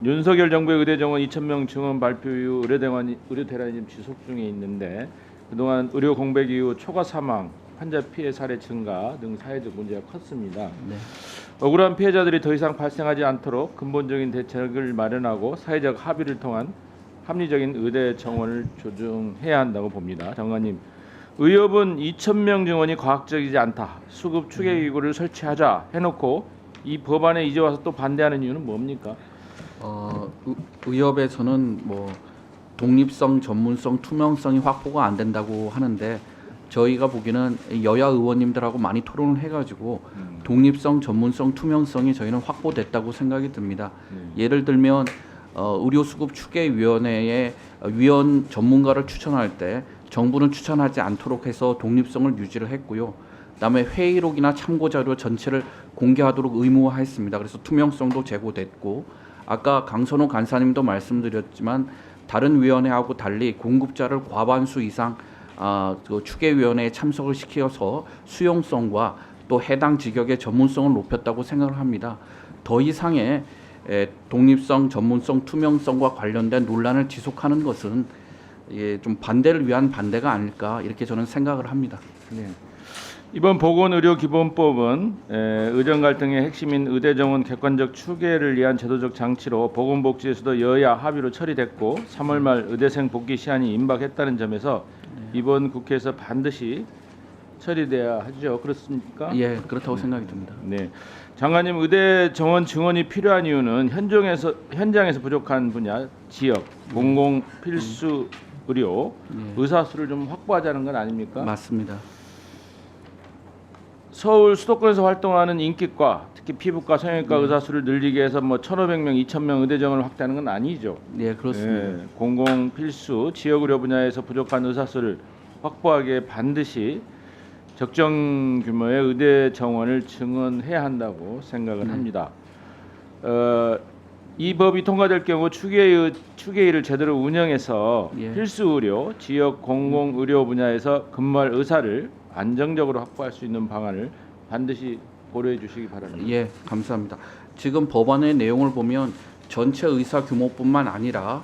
윤석열 정부의 의대 정원 2,000명 증원 발표 이후 의료 대란이 지금 지속 중에 있는데 그동안 의료 공백 이후 초과 사망, 환자 피해 사례 증가 등 사회적 문제가 컸습니다. 네. 억울한 피해자들이 더 이상 발생하지 않도록 근본적인 대책을 마련하고 사회적 합의를 통한 합리적인 의대 정원을 조정해야 한다고 봅니다. 장관님, 의협은 2,000명 증원이 과학적이지 않다. 수급 추계 기구를 설치하자 해놓고 이 법안에 이제 와서 또 반대하는 이유는 뭡니까? 의협에서는 뭐 독립성, 전문성, 투명성이 확보가 안 된다고 하는데 저희가 보기에는 여야 의원님들하고 많이 토론을 해가지고 독립성, 전문성, 투명성이 저희는 확보됐다고 생각이 듭니다. 예를 들면 의료수급 추계위원회의 위원 전문가를 추천할 때 정부는 추천하지 않도록 해서 독립성을 유지를 했고요. 그다음에 회의록이나 참고자료 전체를 공개하도록 의무화했습니다. 그래서 투명성도 제고됐고 아까 강선호 간사님도 말씀드렸지만 다른 위원회하고 달리 공급자를 과반수 이상 그 추계위원회에 참석을 시켜서 수용성과 또 해당 직역의 전문성을 높였다고 생각을 합니다. 더 이상의 독립성, 전문성, 투명성과 관련된 논란을 지속하는 것은 좀 반대를 위한 반대가 아닐까 이렇게 저는 생각을 합니다. 네. 이번 보건의료기본법은 의정 갈등의 핵심인 의대 정원 객관적 추계를 위한 제도적 장치로 보건복지에서도 여야 합의로 처리됐고 3월 말 의대생 복귀 시한이 임박했다는 점에서 이번 국회에서 반드시 처리돼야 하죠. 그렇습니까? 예, 그렇다고 생각이 듭니다. 네, 장관님, 의대 정원 증원이 필요한 이유는 현장에서 부족한 분야, 지역, 공공 필수 의료, 의사 수를 좀 확보하자는 건 아닙니까? 맞습니다. 서울 수도권에서 활동하는 인기과, 특히 피부과, 성형외과 의사 수를 늘리기 위해서 뭐 1,500명, 2,000명 의대 정원을 확대하는 건 아니죠. 네, 그렇습니다. 공공 필수 지역 의료 분야에서 부족한 의사 수를 확보하기에 반드시 적정 규모의 의대 정원을 증원해야 한다고 생각을 합니다. 이 법이 통과될 경우 추계위를 제대로 운영해서 필수 의료, 지역 공공 의료 분야에서 근무할 의사를 안정적으로 확보할 수 있는 방안을 반드시 고려해 주시기 바랍니다. 예, 감사합니다. 지금 법안의 내용을 보면 전체 의사 규모뿐만 아니라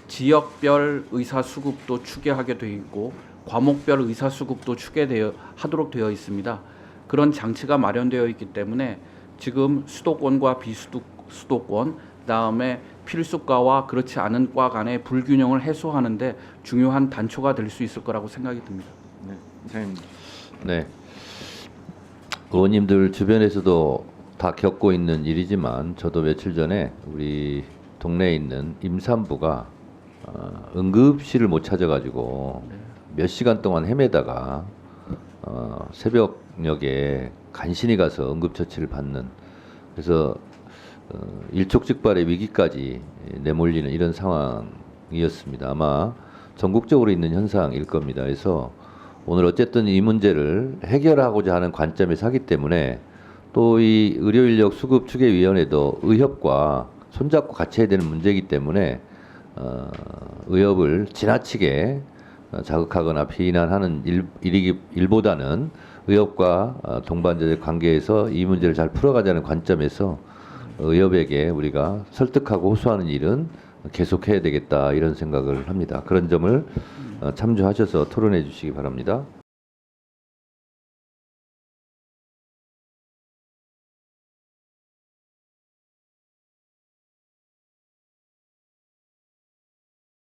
지역별 의사 수급도 추계하게 되어 있고 과목별 의사 수급도 하도록 되어 있습니다. 그런 장치가 마련되어 있기 때문에 지금 수도권과 비수도권, 그다음에 필수과와 그렇지 않은 과 간의 불균형을 해소하는데 중요한 단초가 될 수 있을 거라고 생각이 듭니다. 네, 이상입니다. 네, 의원님들 주변에서도 다 겪고 있는 일이지만 저도 며칠 전에 우리 동네에 있는 임산부가 응급실을 못 찾아가지고 몇 시간 동안 헤매다가 새벽녘에 간신히 가서 응급처치를 받는, 그래서 일촉즉발의 위기까지 내몰리는 이런 상황이었습니다. 아마 전국적으로 있는 현상일 겁니다. 그래서 오늘 어쨌든 이 문제를 해결하고자 하는 관점에서 하기 때문에 또 이 의료인력 수급 추계위원회도 의협과 손잡고 같이 해야 되는 문제이기 때문에 의협을 지나치게 자극하거나 비난하는 일보다는 의협과 동반자적 관계에서 이 문제를 잘 풀어가자는 관점에서 의협에게 우리가 설득하고 호소하는 일은 계속해야 되겠다 이런 생각을 합니다. 그런 점을 참조하셔서 토론해 주시기 바랍니다.